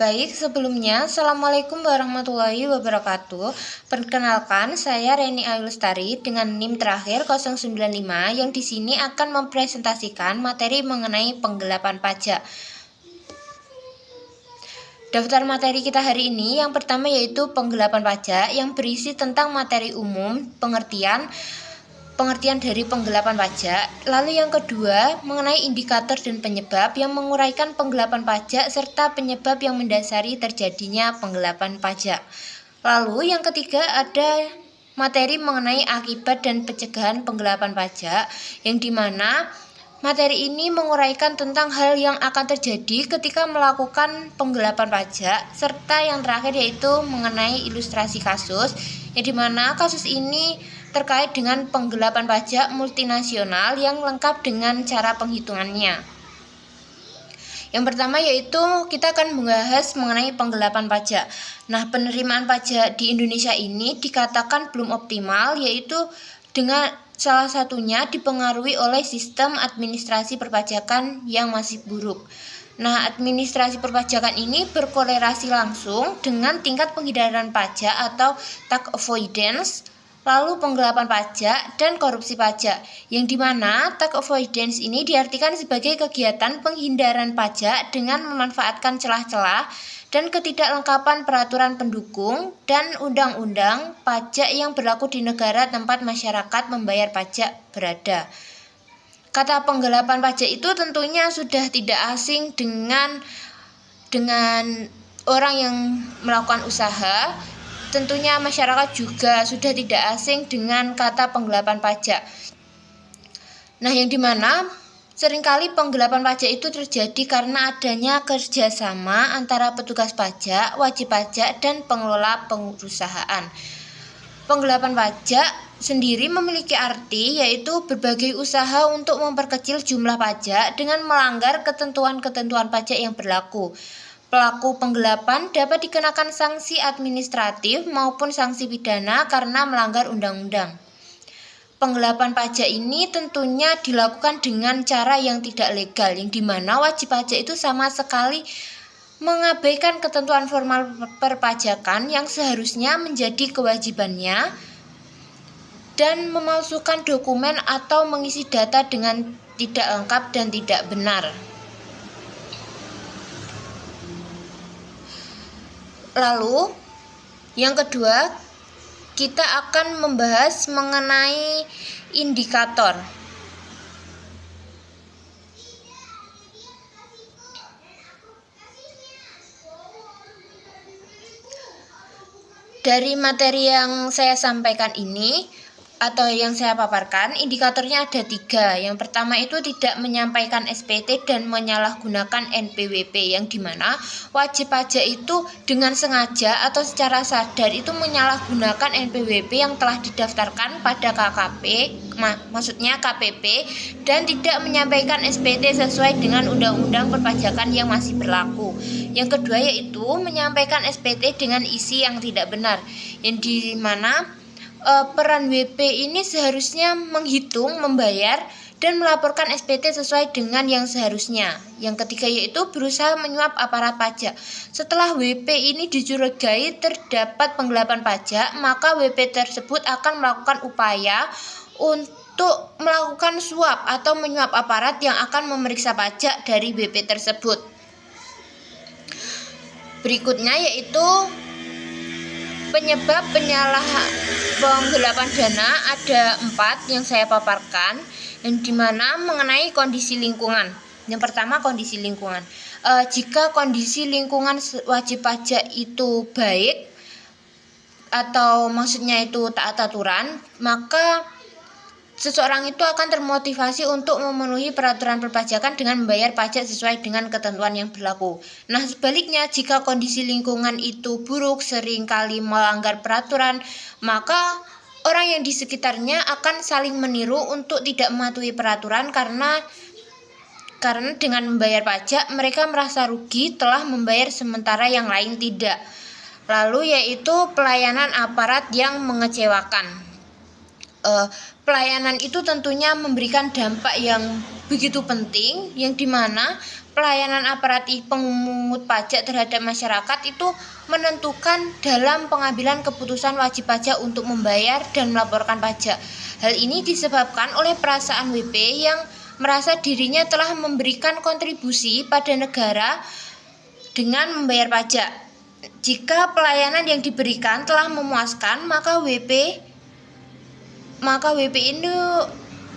Baik, sebelumnya, Assalamualaikum warahmatullahi wabarakatuh. Perkenalkan, saya Reni Ayulestari dengan NIM terakhir 095 yang di sini akan mempresentasikan materi mengenai penggelapan pajak. Daftar materi kita hari ini yang pertama yaitu penggelapan pajak yang berisi tentang materi umum, pengertian dari penggelapan pajak. Lalu yang kedua mengenai indikator dan penyebab yang menguraikan penggelapan pajak serta penyebab yang mendasari terjadinya penggelapan pajak. Lalu yang ketiga ada materi mengenai akibat dan pencegahan penggelapan pajak, yang dimana materi ini menguraikan tentang hal yang akan terjadi ketika melakukan penggelapan pajak, serta yang terakhir yaitu mengenai ilustrasi kasus, yang dimana kasus ini terkait dengan penggelapan pajak multinasional yang lengkap dengan cara penghitungannya. Yang pertama yaitu kita akan membahas mengenai penggelapan pajak. Nah, penerimaan pajak di Indonesia ini dikatakan belum optimal, yaitu dengan salah satunya dipengaruhi oleh sistem administrasi perpajakan yang masih buruk. Nah, administrasi perpajakan ini berkorelasi langsung dengan tingkat penghindaran pajak atau tax avoidance, lalu penggelapan pajak dan korupsi pajak, yang dimana tax avoidance ini diartikan sebagai kegiatan penghindaran pajak dengan memanfaatkan celah-celah dan ketidaklengkapan peraturan pendukung dan undang-undang pajak yang berlaku di negara tempat masyarakat membayar pajak berada. Kata penggelapan pajak itu tentunya sudah tidak asing dengan orang yang melakukan usaha. Tentunya masyarakat juga sudah tidak asing dengan kata penggelapan pajak. Nah, yang dimana seringkali penggelapan pajak itu terjadi karena adanya kerjasama antara petugas pajak, wajib pajak, dan pengelola perusahaan. Penggelapan pajak sendiri memiliki arti yaitu berbagai usaha untuk memperkecil jumlah pajak dengan melanggar ketentuan-ketentuan pajak yang berlaku. Pelaku penggelapan dapat dikenakan sanksi administratif maupun sanksi pidana karena melanggar undang-undang. Penggelapan pajak ini tentunya dilakukan dengan cara yang tidak legal, yang dimana wajib pajak itu sama sekali mengabaikan ketentuan formal perpajakan yang seharusnya menjadi kewajibannya dan memalsukan dokumen atau mengisi data dengan tidak lengkap dan tidak benar. Lalu, yang kedua, kita akan membahas mengenai indikator. Dari materi yang saya sampaikan ini, atau yang saya paparkan, indikatornya ada 3. Yang pertama itu tidak menyampaikan SPT dan menyalahgunakan NPWP, yang dimana wajib pajak itu dengan sengaja atau secara sadar itu menyalahgunakan NPWP yang telah didaftarkan pada maksudnya KPP, dan tidak menyampaikan SPT sesuai dengan undang-undang perpajakan yang masih berlaku. Yang kedua yaitu menyampaikan SPT dengan isi yang tidak benar, yang dimana peran WP ini seharusnya menghitung, membayar, dan melaporkan SPT sesuai dengan yang seharusnya. Yang ketiga yaitu berusaha menyuap aparat pajak. Setelah WP ini dicurigai terdapat penggelapan pajak, maka WP tersebut akan melakukan upaya untuk melakukan suap atau menyuap aparat yang akan memeriksa pajak dari WP tersebut. Berikutnya yaitu penyebab penggelapan dana ada 4 yang saya paparkan, yang dimana mengenai kondisi lingkungan. Yang pertama kondisi lingkungan. Jika kondisi lingkungan wajib pajak itu baik atau maksudnya itu taat aturan, maka seseorang itu akan termotivasi untuk memenuhi peraturan perpajakan dengan membayar pajak sesuai dengan ketentuan yang berlaku. Nah, sebaliknya jika kondisi lingkungan itu buruk, seringkali melanggar peraturan, maka orang yang di sekitarnya akan saling meniru untuk tidak mematuhi peraturan karena dengan membayar pajak mereka merasa rugi telah membayar sementara yang lain tidak. Lalu yaitu pelayanan aparat yang mengecewakan. Pelayanan itu tentunya memberikan dampak yang begitu penting, yang dimana pelayanan aparatur pemungut pajak terhadap masyarakat itu menentukan dalam pengambilan keputusan wajib pajak untuk membayar dan melaporkan pajak. Hal ini disebabkan oleh perasaan WP yang merasa dirinya telah memberikan kontribusi pada negara dengan membayar pajak. Jika pelayanan yang diberikan telah memuaskan, maka WP ini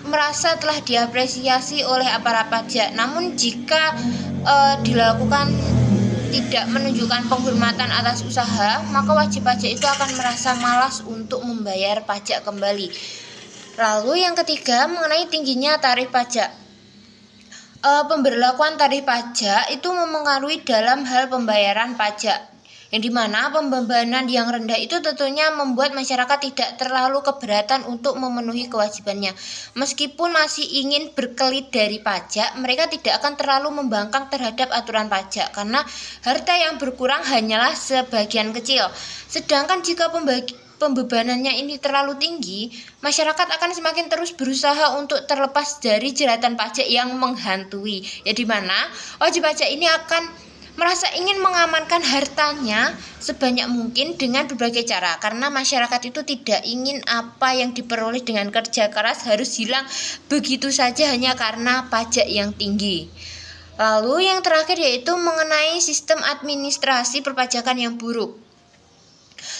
merasa telah diapresiasi oleh aparat pajak. Namun jika dilakukan tidak menunjukkan penghormatan atas usaha, maka wajib pajak itu akan merasa malas untuk membayar pajak kembali. Lalu yang ketiga, mengenai tingginya tarif pajak. Pemberlakuan tarif pajak itu mempengaruhi dalam hal pembayaran pajak, yang dimana pembebanan yang rendah itu tentunya membuat masyarakat tidak terlalu keberatan untuk memenuhi kewajibannya. Meskipun masih ingin berkelit dari pajak, mereka tidak akan terlalu membangkang terhadap aturan pajak karena harta yang berkurang hanyalah sebagian kecil. Sedangkan jika pembebanannya ini terlalu tinggi, masyarakat akan semakin terus berusaha untuk terlepas dari jeratan pajak yang menghantui, ya dimana wajib pajak ini akan merasa ingin mengamankan hartanya sebanyak mungkin dengan berbagai cara, karena masyarakat itu tidak ingin apa yang diperoleh dengan kerja keras harus hilang begitu saja hanya karena pajak yang tinggi. Lalu yang terakhir yaitu mengenai sistem administrasi perpajakan yang buruk.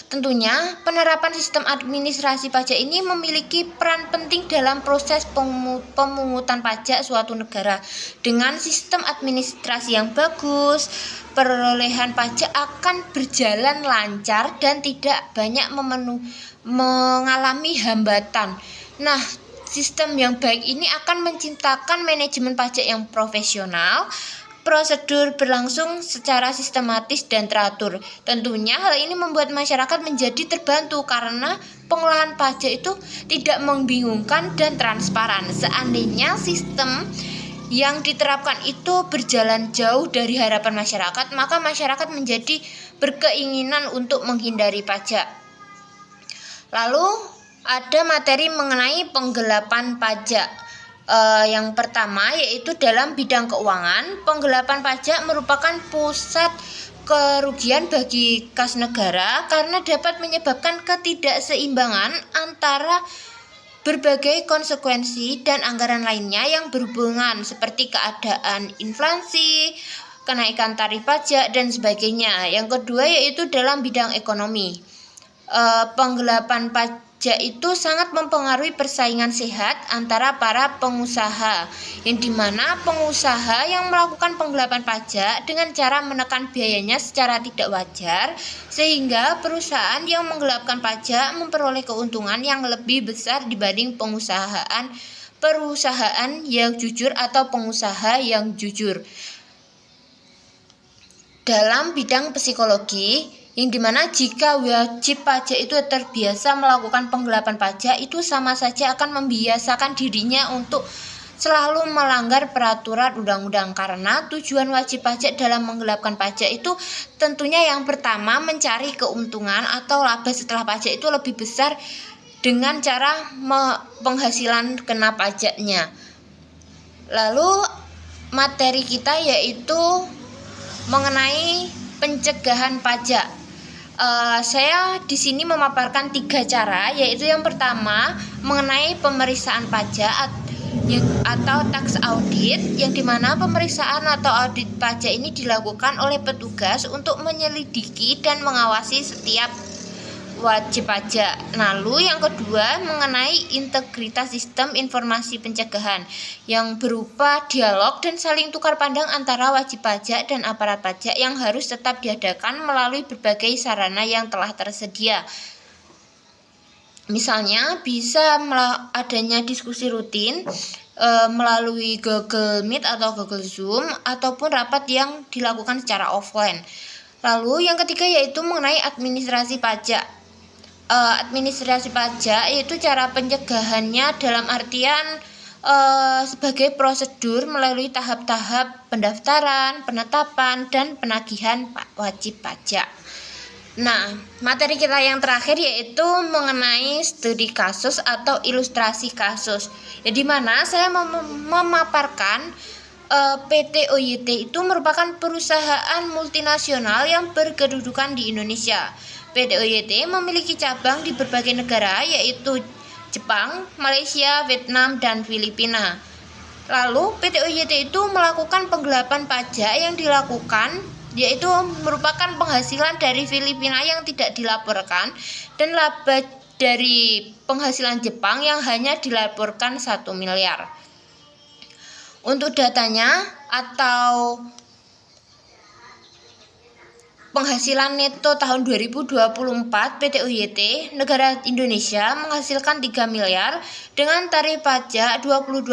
Tentunya penerapan sistem administrasi pajak ini memiliki peran penting dalam proses pemungutan pajak suatu negara. Dengan sistem administrasi yang bagus, perolehan pajak akan berjalan lancar dan tidak banyak mengalami hambatan. Nah, sistem yang baik ini akan menciptakan manajemen pajak yang profesional. Prosedur berlangsung secara sistematis dan teratur. Tentunya hal ini membuat masyarakat menjadi terbantu karena pengolahan pajak itu tidak membingungkan dan transparan. Seandainya sistem yang diterapkan itu berjalan jauh dari harapan masyarakat, maka masyarakat menjadi berkeinginan untuk menghindari pajak. Lalu ada materi mengenai penggelapan pajak. Yang pertama yaitu dalam bidang keuangan, penggelapan pajak merupakan pusat kerugian bagi kas negara karena dapat menyebabkan ketidakseimbangan antara berbagai konsekuensi dan anggaran lainnya yang berhubungan seperti keadaan inflasi, kenaikan tarif pajak dan sebagainya. Yang kedua yaitu dalam bidang ekonomi. Penggelapan pajak itu sangat mempengaruhi persaingan sehat antara para pengusaha, yang dimana pengusaha yang melakukan penggelapan pajak dengan cara menekan biayanya secara tidak wajar, sehingga perusahaan yang menggelapkan pajak memperoleh keuntungan yang lebih besar dibanding perusahaan yang jujur atau pengusaha yang jujur. Dalam bidang psikologi, yang dimana jika wajib pajak itu terbiasa melakukan penggelapan pajak, itu sama saja akan membiasakan dirinya untuk selalu melanggar peraturan undang-undang, karena tujuan wajib pajak dalam menggelapkan pajak itu tentunya yang pertama mencari keuntungan atau laba setelah pajak itu lebih besar dengan cara penghasilan kena pajaknya. Lalu materi kita yaitu mengenai pencegahan pajak. Saya di sini memaparkan 3 cara, yaitu yang pertama mengenai pemeriksaan pajak atau tax audit, yang dimana pemeriksaan atau audit pajak ini dilakukan oleh petugas untuk menyelidiki dan mengawasi setiap wajib pajak. Lalu yang kedua mengenai integritas sistem informasi pencegahan, yang berupa dialog dan saling tukar pandang antara wajib pajak dan aparat pajak yang harus tetap diadakan melalui berbagai sarana yang telah tersedia. Misalnya bisa adanya diskusi rutin melalui Google Meet atau Google Zoom, ataupun rapat yang dilakukan secara offline. Lalu yang ketiga yaitu mengenai administrasi pajak. Administrasi pajak yaitu cara pencegahannya dalam artian sebagai prosedur melalui tahap-tahap pendaftaran, penetapan, dan penagihan wajib pajak. Nah, materi kita yang terakhir yaitu mengenai studi kasus atau ilustrasi kasus, ya, di mana saya memaparkan PT OYT itu merupakan perusahaan multinasional yang berkedudukan di Indonesia. PT OYT memiliki cabang di berbagai negara yaitu Jepang, Malaysia, Vietnam, dan Filipina. Lalu PT OYT itu melakukan penggelapan pajak yang dilakukan yaitu merupakan penghasilan dari Filipina yang tidak dilaporkan dan laba dari penghasilan Jepang yang hanya dilaporkan 1 miliar. Untuk datanya atau penghasilan neto tahun 2024 PT OYT negara Indonesia menghasilkan 3 miliar dengan tarif pajak 22%.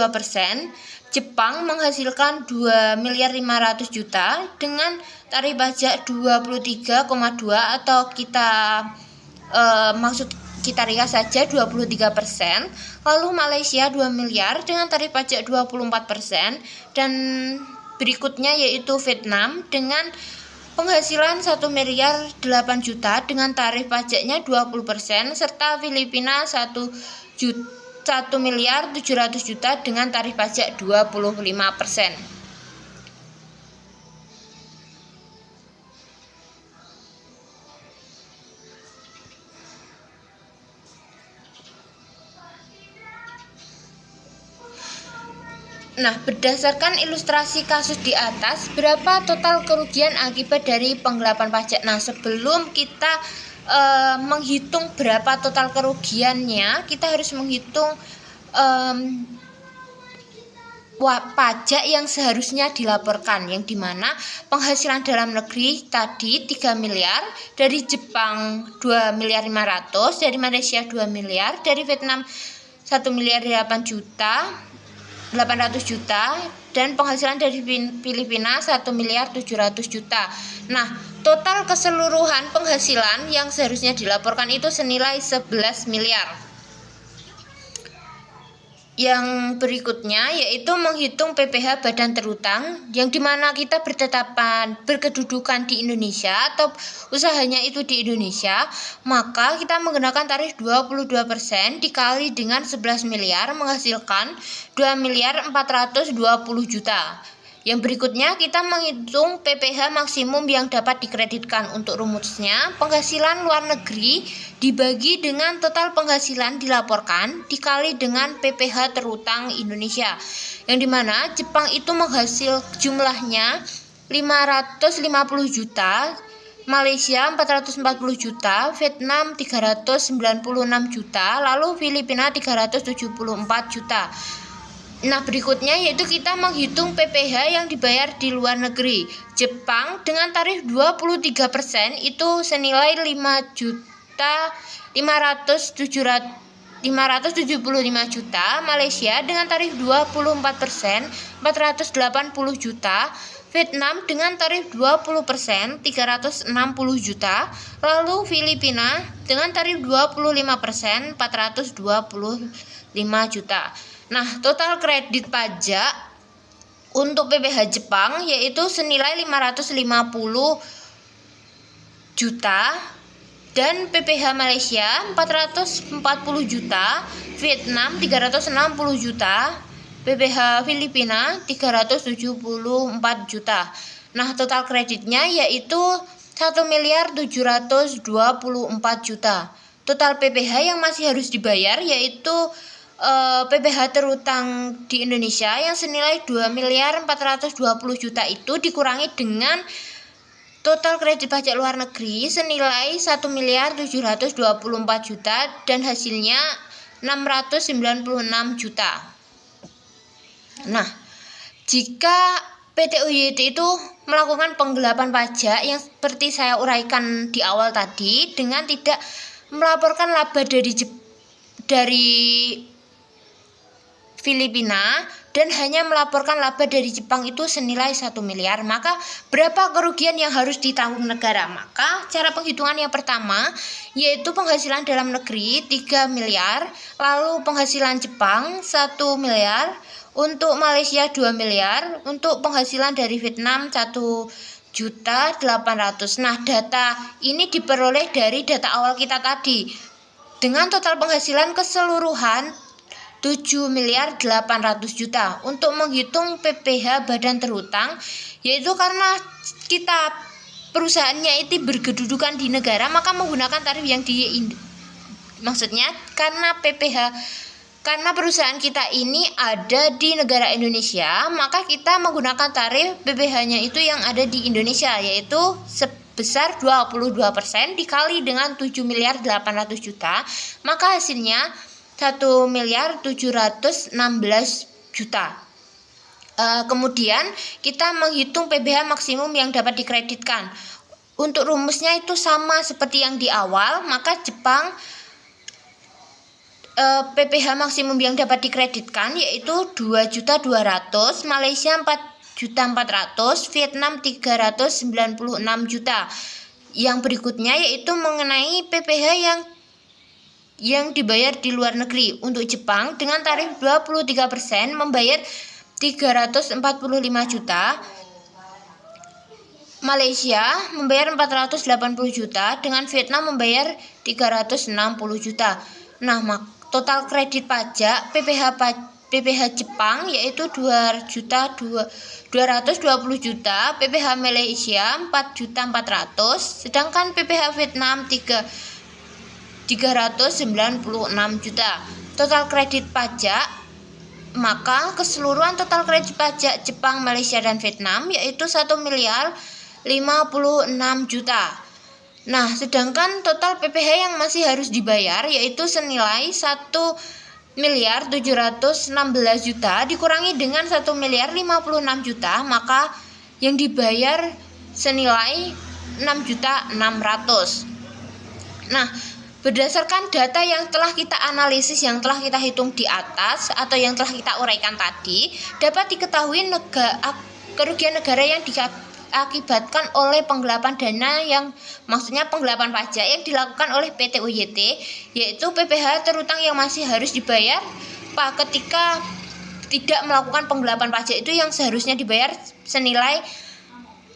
Jepang menghasilkan 2 miliar 500 juta dengan tarif pajak 23,2 atau kita ringkas saja 23%. Lalu Malaysia 2 miliar dengan tarif pajak 24%, dan berikutnya yaitu Vietnam dengan penghasilan 1 miliar 8 juta dengan tarif pajaknya 20%, serta Filipina 1 miliar 700 juta dengan tarif pajak 25%. Nah, berdasarkan ilustrasi kasus di atas, berapa total kerugian akibat dari penggelapan pajak? Nah, sebelum kita menghitung berapa total kerugiannya, kita harus menghitung pajak yang seharusnya dilaporkan, yang dimana penghasilan dalam negeri tadi 3 miliar, dari Jepang 2 miliar 500, dari Malaysia 2 miliar, dari Vietnam 1 miliar 800 juta, dan penghasilan dari Filipina 1 miliar 700 juta. Nah, total keseluruhan penghasilan yang seharusnya dilaporkan itu senilai 11 miliar. Yang berikutnya yaitu menghitung PPh badan terutang, yang dimana kita berkedudukan di Indonesia atau usahanya itu di Indonesia, maka kita menggunakan tarif 22% dikali dengan 11 miliar menghasilkan 2 miliar 420 juta. Yang berikutnya kita menghitung PPh maksimum yang dapat dikreditkan. Untuk rumusnya, penghasilan luar negeri dibagi dengan total penghasilan dilaporkan dikali dengan PPh terutang Indonesia, yang dimana Jepang itu menghasil jumlahnya 550 juta, Malaysia 440 juta, Vietnam 396 juta, lalu Filipina 374 juta. Nah, berikutnya yaitu kita menghitung PPh yang dibayar di luar negeri. Jepang dengan tarif 23% itu senilai 5.575 juta, Malaysia dengan tarif 24% 480 juta, Vietnam dengan tarif 20% 360 juta, lalu Filipina dengan tarif 25% 425 juta. Nah, total kredit pajak untuk PPh Jepang yaitu senilai 550 juta, dan PPh Malaysia 440 juta, Vietnam 360 juta, PPh Filipina 374 juta. Nah, total kreditnya yaitu 1 miliar 724 juta. Total PPh yang masih harus dibayar yaitu PPh terutang di Indonesia yang senilai 2 miliar 420 juta itu dikurangi dengan total kredit pajak luar negeri senilai 1 miliar 724 juta, dan hasilnya 696 juta. Nah, jika PT OYT itu melakukan penggelapan pajak yang seperti saya uraikan di awal tadi dengan tidak melaporkan laba dari Filipina dan hanya melaporkan laba dari Jepang itu senilai 1 miliar, maka berapa kerugian yang harus ditanggung negara? Maka cara penghitungan yang pertama yaitu penghasilan dalam negeri 3 miliar, lalu penghasilan Jepang 1 miliar, untuk Malaysia 2 miliar, untuk penghasilan dari Vietnam 1.800.000. Nah, data ini diperoleh dari data awal kita tadi. Dengan total penghasilan keseluruhan 7 miliar 800 juta. Untuk menghitung PPh badan terhutang, yaitu karena kita perusahaannya itu berkedudukan di negara, maka menggunakan tarif yang maksudnya karena karena perusahaan kita ini ada di negara Indonesia, maka kita menggunakan tarif PPh-nya itu yang ada di Indonesia, yaitu sebesar 22% dikali dengan 7 miliar 800 juta, maka hasilnya 1 miliar 716 juta. Kemudian kita menghitung PPh maksimum yang dapat dikreditkan. Untuk rumusnya itu sama seperti yang di awal, maka Jepang PPh maksimum yang dapat dikreditkan yaitu 2.200.000, Malaysia 4.400.000, Vietnam 396 juta. Yang berikutnya yaitu mengenai PPh yang dibayar di luar negeri. Untuk Jepang dengan tarif 23% membayar 345 juta. Malaysia membayar 480 juta, dengan Vietnam membayar 360 juta. Nah, total kredit pajak PPh Jepang yaitu 2.220 juta, PPh Malaysia 4.400.000, sedangkan PPh Vietnam 396 juta. Total kredit pajak, maka keseluruhan total kredit pajak Jepang, Malaysia, dan Vietnam yaitu 1 miliar 56 juta. Nah, sedangkan total PPh yang masih harus dibayar yaitu senilai 1 miliar 716 juta dikurangi dengan 1 miliar 56 juta, maka yang dibayar senilai 6.600.000. Nah, berdasarkan data yang telah kita analisis, yang telah kita hitung di atas atau yang telah kita uraikan tadi, dapat diketahui kerugian negara yang diakibatkan oleh penggelapan dana, yang maksudnya penggelapan pajak yang dilakukan oleh PT UYT, yaitu PPh terhutang yang masih harus dibayar ketika tidak melakukan penggelapan pajak itu yang seharusnya dibayar senilai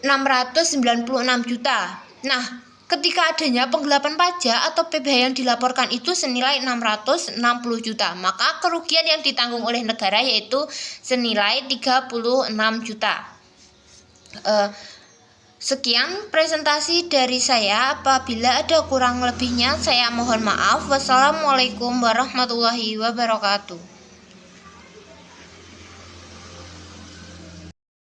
696 juta. Nah, ketika adanya penggelapan pajak atau PPh yang dilaporkan itu senilai 660 juta, maka kerugian yang ditanggung oleh negara yaitu senilai 36 juta. Sekian presentasi dari saya. Apabila ada kurang lebihnya saya mohon maaf. Wassalamualaikum warahmatullahi wabarakatuh.